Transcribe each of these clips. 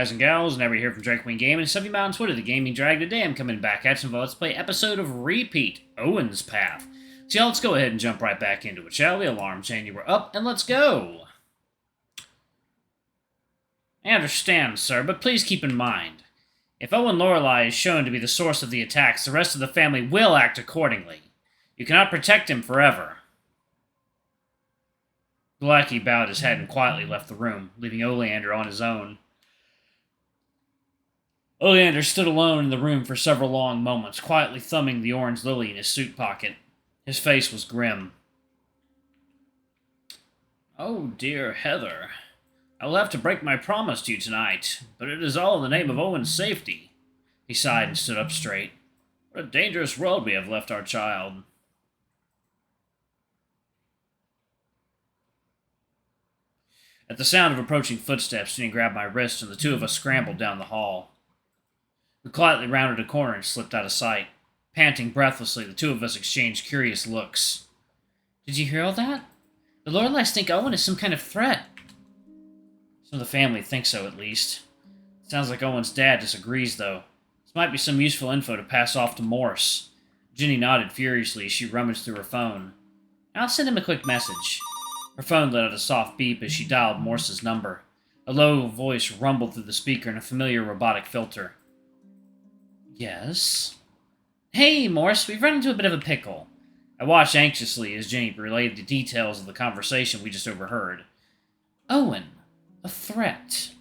guys and gals, never here from Drake Wing Gaming. Some of you out on Twitter, the Gaming Drag. Today I'm coming back at you with a Let's Play episode of Repeat, Owen's Path. So yeah, let's go ahead and jump right back into it, shall we? Alarm saying you were up, and let's go! I understand, sir, but please keep in mind, if Owen Lorelei is shown to be the source of the attacks, the rest of the family will act accordingly. You cannot protect him forever. The lackey bowed his head and quietly left the room, leaving Oleander on his own. Oleander stood alone in the room for several long moments, quietly thumbing the orange lily in his suit pocket. His face was grim. "Oh, dear Heather, I will have to break my promise to you tonight, but it is all in the name of Owen's safety." He sighed and stood up straight. "What a dangerous world we have left our child." At the sound of approaching footsteps, Jinny grabbed my wrist, and the two of us scrambled down the hall. We quietly rounded a corner and slipped out of sight. Panting breathlessly, the two of us exchanged curious looks. "Did you hear all that? The Lorelei's think Owen is some kind of threat." "Some of the family think so, at least. It sounds like Owen's dad disagrees, though. This might be some useful info to pass off to Morse." Jinny nodded furiously as she rummaged through her phone. "I'll send him a quick message." Her phone let out a soft beep as she dialed Morse's number. A low voice rumbled through the speaker in a familiar robotic filter. "Yes?" "Hey, Morse, we've run into a bit of a pickle." I watched anxiously as Jinny relayed the details of the conversation we just overheard. "Owen, a threat,"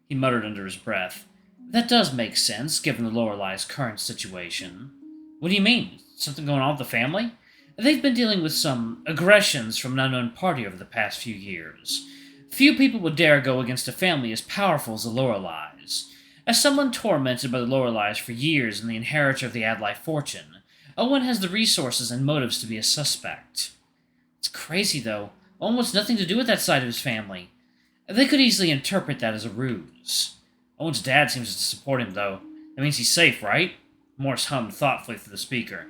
he muttered under his breath. "That does make sense, given the Lorelei's current situation." "What do you mean? Something going on with the family?" "They've been dealing with some aggressions from an unknown party over the past few years. Few people would dare go against a family as powerful as the Lorelei's. As someone tormented by the Lorelei's for years and the inheritor of the Adlai fortune, Owen has the resources and motives to be a suspect." "It's crazy, though. Owen wants nothing to do with that side of his family. They could easily interpret that as a ruse." "Owen's dad seems to support him, though. That means he's safe, right?" Morse hummed thoughtfully through the speaker.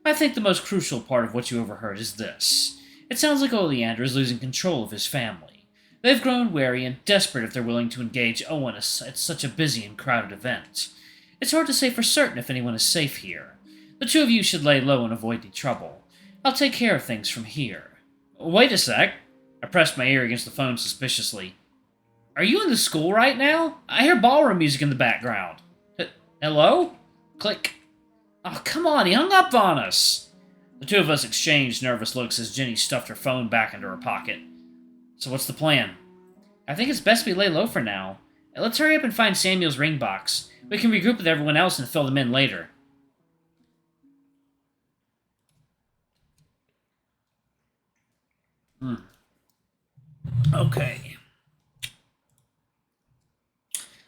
"I think the most crucial part of what you overheard is this. It sounds like Oleander is losing control of his family. They've grown wary and desperate if they're willing to engage Owen at such a busy and crowded event. It's hard to say for certain if anyone is safe here. The two of you should lay low and avoid any trouble. I'll take care of things from here." "Wait a sec." I pressed my ear against the phone suspiciously. "Are you in the school right now? I hear ballroom music in the background." "Hello?" Click. "Oh, come on, he hung up on us." The two of us exchanged nervous looks as Jinny stuffed her phone back into her pocket. "So what's the plan?" "I think it's best we lay low for now. Let's hurry up and find Samuel's ring box. We can regroup with everyone else and fill them in later." Okay.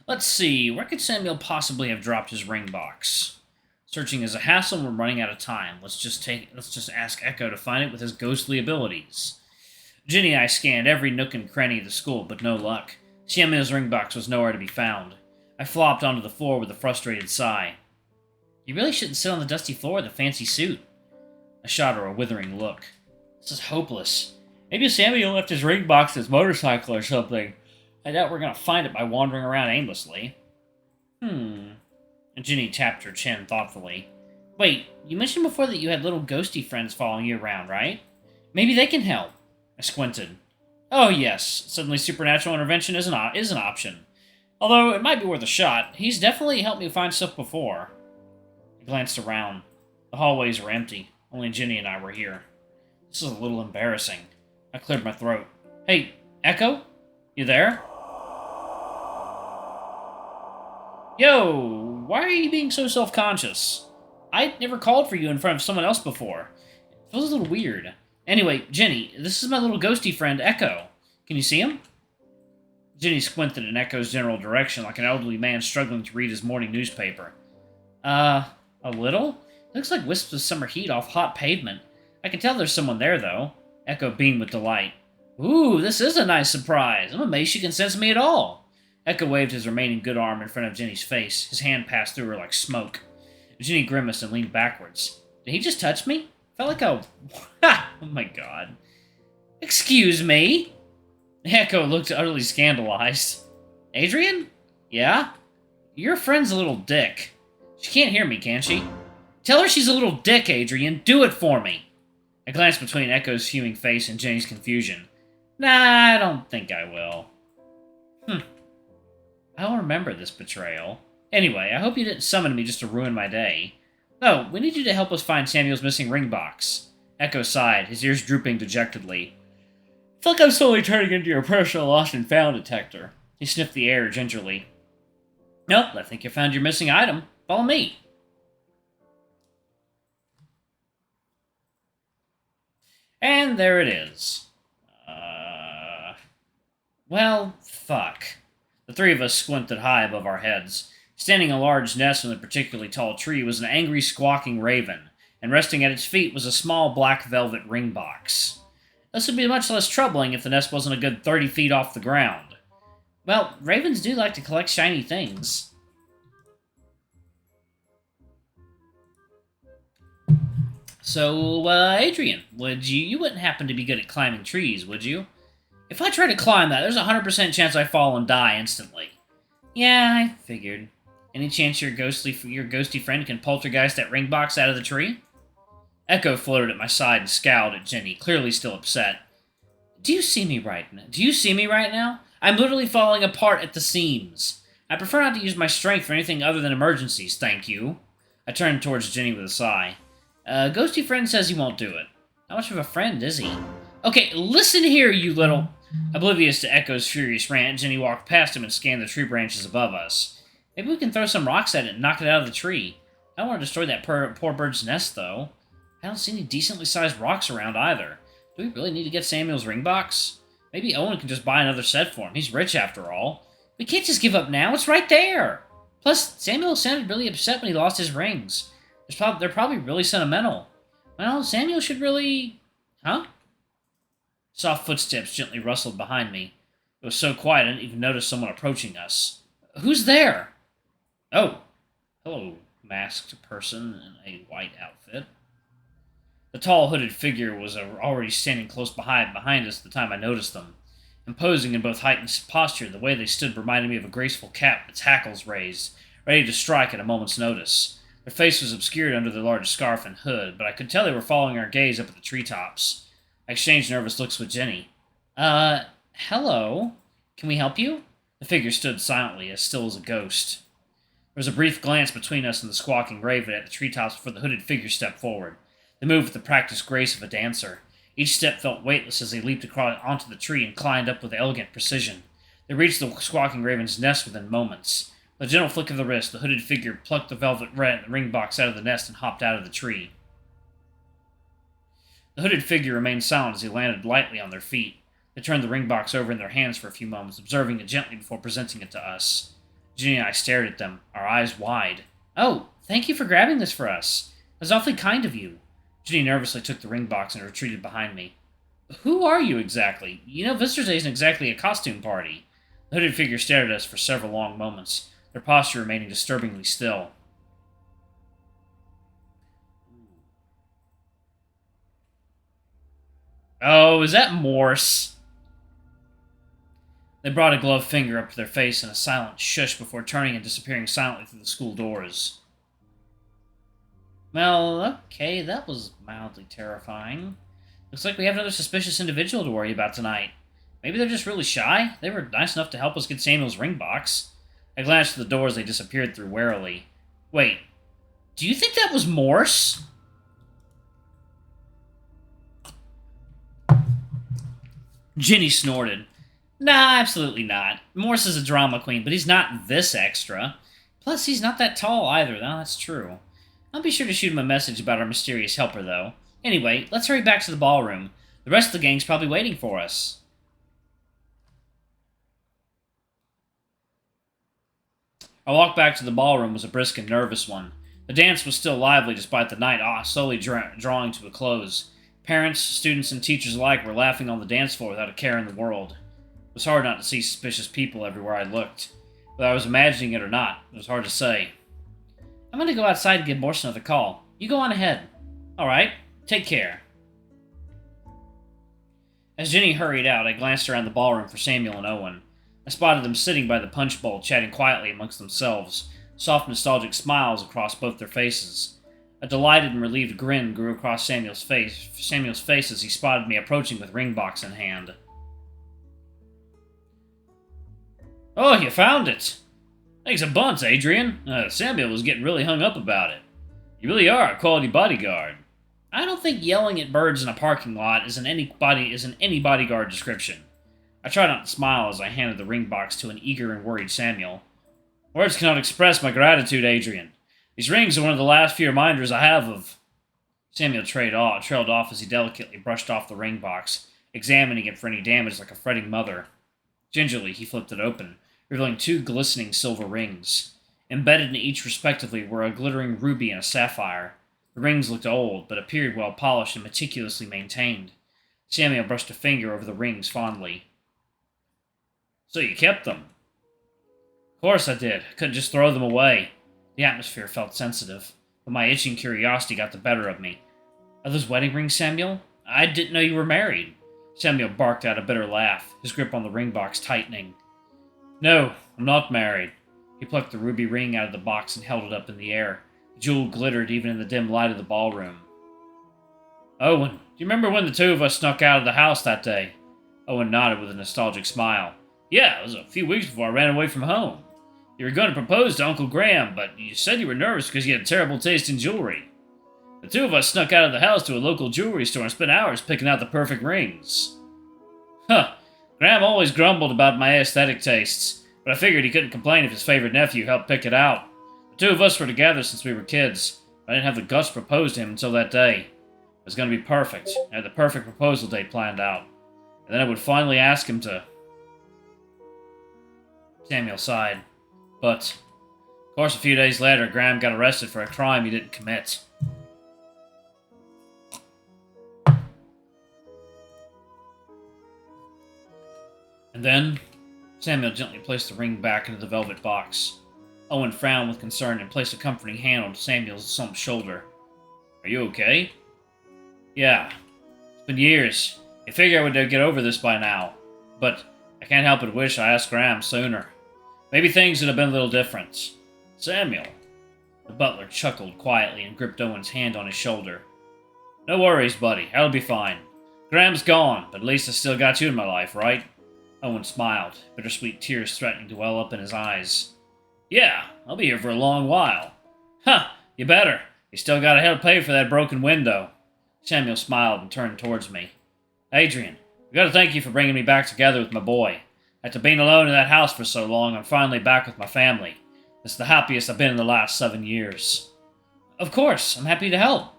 Let's see, where could Samuel possibly have dropped his ring box? Searching is a hassle and we're running out of time. Let's just ask Echo to find it with his ghostly abilities. Jinny and I scanned every nook and cranny of the school, but no luck. Samuel's ring box was nowhere to be found. I flopped onto the floor with a frustrated sigh. "You really shouldn't sit on the dusty floor with a fancy suit." I shot her a withering look. "This is hopeless. Maybe Samuel left his ring box in his motorcycle or something. I doubt we're going to find it by wandering around aimlessly." And Jinny tapped her chin thoughtfully. "Wait, you mentioned before that you had little ghosty friends following you around, right? Maybe they can help." I squinted. "Oh yes, suddenly supernatural intervention is an option. Although it might be worth a shot. He's definitely helped me find stuff before." I glanced around. The hallways were empty. Only Jinny and I were here. This is a little embarrassing. I cleared my throat. "Hey, Echo? You there?" "Yo, why are you being so self-conscious? I never called for you in front of someone else before. It feels a little weird. Anyway, Jinny, this is my little ghosty friend, Echo. Can you see him?" Jinny squinted in Echo's general direction like an elderly man struggling to read his morning newspaper. A little? Looks like wisps of summer heat off hot pavement. I can tell there's someone there, though." Echo beamed with delight. "Ooh, this is a nice surprise. I'm amazed she can sense me at all." Echo waved his remaining good arm in front of Jinny's face. His hand passed through her like smoke. Jinny grimaced and leaned backwards. "Did he just touch me? Felt like a... Ha! Oh my god." "Excuse me?" Echo looked utterly scandalized. "Adrian?" Yeah? Your friend's a little dick. She can't hear me, can she? Tell her she's a little dick, Adrian. Do it for me. I glanced between Echo's fuming face and Jenny's confusion. Nah, I don't think I will. I'll remember this betrayal. Anyway, I hope you didn't summon me just to ruin my day. No, we need you to help us find Samuel's missing ring box. Echo sighed, his ears drooping dejectedly. I feel like I'm slowly turning into your personal lost and found detector. He sniffed the air gingerly. Nope, I think you found your missing item. Follow me. And there it is. Well, fuck. The three of us squinted high above our heads. Standing in a large nest in a particularly tall tree was an angry, squawking raven, and resting at its feet was a small black velvet ring box. This would be much less troubling if the nest wasn't a good 30 feet off the ground. Well, ravens do like to collect shiny things. So, Adrian, you wouldn't happen to be good at climbing trees, would you? If I try to climb that, there's a 100% chance I fall and die instantly. Yeah, I figured. Any chance your ghosty friend can poltergeist that ring box out of the tree? Echo floated at my side and scowled at Jinny, clearly still upset. Do you see me right now? I'm literally falling apart at the seams. I prefer not to use my strength for anything other than emergencies, thank you. I turned towards Jinny with a sigh. Ghosty friend says he won't do it. How much of a friend is he? Okay, listen here, you little... Oblivious to Echo's furious rant, Jinny walked past him and scanned the tree branches above us. Maybe we can throw some rocks at it and knock it out of the tree. I don't want to destroy that poor bird's nest, though. I don't see any decently sized rocks around either. Do we really need to get Samuel's ring box? Maybe Owen can just buy another set for him. He's rich after all. We can't just give up now. It's right there. Plus, Samuel sounded really upset when he lost his rings. They're probably really sentimental. Well, Samuel should really... Huh? Soft footsteps gently rustled behind me. It was so quiet I didn't even notice someone approaching us. Who's there? Oh. Hello, masked person in a white outfit. The tall, hooded figure was already standing close behind us at the time I noticed them. Imposing in both height and posture, the way they stood reminded me of a graceful cat with its hackles raised, ready to strike at a moment's notice. Their face was obscured under their large scarf and hood, but I could tell they were following our gaze up at the treetops. I exchanged nervous looks with Jinny. Hello? Can we help you? The figure stood silently, as still as a ghost. There was a brief glance between us and the squawking raven at the treetops before the hooded figure stepped forward. They moved with the practiced grace of a dancer. Each step felt weightless as they leaped across onto the tree and climbed up with elegant precision. They reached the squawking raven's nest within moments. With a gentle flick of the wrist, the hooded figure plucked the velvet ring box out of the nest and hopped out of the tree. The hooded figure remained silent as he landed lightly on their feet. They turned the ring box over in their hands for a few moments, observing it gently before presenting it to us. Jinny and I stared at them, our eyes wide. Oh, thank you for grabbing this for us. It was awfully kind of you. Jinny nervously took the ring box and retreated behind me. Who are you exactly? You know, Visitor's Day isn't exactly a costume party. The hooded figure stared at us for several long moments, their posture remaining disturbingly still. Oh, is that Morse? They brought a gloved finger up to their face in a silent shush before turning and disappearing silently through the school doors. Well, okay, that was mildly terrifying. Looks like we have another suspicious individual to worry about tonight. Maybe they're just really shy? They were nice enough to help us get Samuel's ring box. I glanced at the doors they disappeared through warily. Wait, do you think that was Morse? Jinny snorted. Nah, absolutely not. Morse is a drama queen, but he's not this extra. Plus, he's not that tall either. No, that's true. I'll be sure to shoot him a message about our mysterious helper, though. Anyway, let's hurry back to the ballroom. The rest of the gang's probably waiting for us. Our walk back to the ballroom was a brisk and nervous one. The dance was still lively despite the night slowly drawing to a close. Parents, students, and teachers alike were laughing on the dance floor without a care in the world. It was hard not to see suspicious people everywhere I looked. Whether I was imagining it or not, it was hard to say. I'm going to go outside and give Morse another call. You go on ahead. Alright, take care. As Jinny hurried out, I glanced around the ballroom for Samuel and Owen. I spotted them sitting by the punch bowl, chatting quietly amongst themselves, soft nostalgic smiles across both their faces. A delighted and relieved grin grew across Samuel's face as he spotted me approaching with ring box in hand. "Oh, you found it! Thanks a bunch, Adrian. Samuel was getting really hung up about it. You really are a quality bodyguard." I don't think yelling at birds in a parking lot is in any bodyguard description. I tried not to smile as I handed the ring box to an eager and worried Samuel. "Words cannot express my gratitude, Adrian. These rings are one of the last few reminders I have of..." Samuel trailed off as he delicately brushed off the ring box, examining it for any damage like a fretting mother. Gingerly, he flipped it open, revealing 2 glistening silver rings. Embedded in each respectively were a glittering ruby and a sapphire. The rings looked old, but appeared well polished and meticulously maintained. Samuel brushed a finger over the rings fondly. "So you kept them?" "Of course I did. I couldn't just throw them away." The atmosphere felt sensitive, but my itching curiosity got the better of me. "Are those wedding rings, Samuel? I didn't know you were married." Samuel barked out a bitter laugh, his grip on the ring box tightening. "No, I'm not married." He plucked the ruby ring out of the box and held it up in the air. The jewel glittered even in the dim light of the ballroom. "Owen, do you remember when the 2 of us snuck out of the house that day?" Owen nodded with a nostalgic smile. "Yeah, it was a few weeks before I ran away from home. You were going to propose to Uncle Graham, but you said you were nervous because you had a terrible taste in jewelry. The 2 of us snuck out of the house to a local jewelry store and spent hours picking out the perfect rings." "Huh. Graham always grumbled about my aesthetic tastes, but I figured he couldn't complain if his favorite nephew helped pick it out. The 2 of us were together since we were kids, but I didn't have the guts to propose to him until that day. It was going to be perfect. I had the perfect proposal date planned out. And then I would finally ask him to..." Samuel sighed. "But, of course, a few days later, Graham got arrested for a crime he didn't commit." And then, Samuel gently placed the ring back into the velvet box. Owen frowned with concern and placed a comforting hand on Samuel's slumped shoulder. "Are you okay?" "Yeah. It's been years. I figure I would get over this by now. But I can't help but wish I asked Graham sooner. Maybe things would have been a little different." "Samuel." The butler chuckled quietly and gripped Owen's hand on his shoulder. "No worries, buddy. I'll be fine. Graham's gone, but at least I still got you in my life, right?" Owen smiled, bittersweet tears threatening to well up in his eyes. "Yeah, I'll be here for a long while." "Huh, you better. You still gotta help pay for that broken window." Samuel smiled and turned towards me. "Adrian, I gotta thank you for bringing me back together with my boy. After being alone in that house for so long, I'm finally back with my family. It's the happiest I've been in the last 7 years." "Of course, I'm happy to help."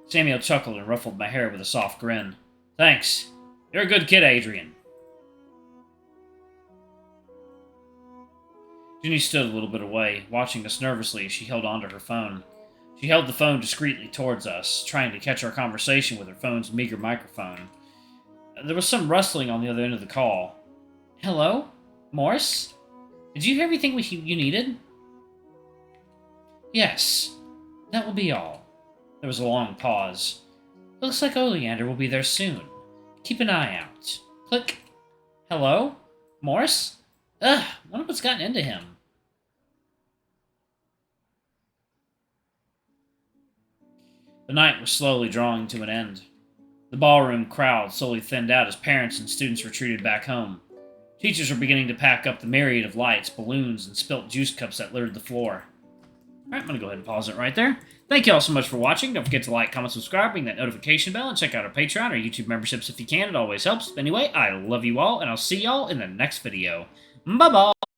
Samuel chuckled and ruffled my hair with a soft grin. "Thanks. You're a good kid, Adrian." Jinny stood a little bit away, watching us nervously as she held onto her phone. She held the phone discreetly towards us, trying to catch our conversation with her phone's meager microphone. There was some rustling on the other end of the call. "Hello? Morse? Did you hear everything you needed?" "Yes. That will be all." There was a long pause. "Looks like Oleander will be there soon. Keep an eye out." Click. "Hello? Morse? Ugh, wonder what's gotten into him." The night was slowly drawing to an end. The ballroom crowd slowly thinned out as parents and students retreated back home. Teachers were beginning to pack up the myriad of lights, balloons, and spilt juice cups that littered the floor. Alright, I'm going to go ahead and pause it right there. Thank you all so much for watching. Don't forget to like, comment, subscribe, ring that notification bell, and check out our Patreon or YouTube memberships if you can. It always helps. Anyway, I love you all, and I'll see y'all in the next video. Bye-bye!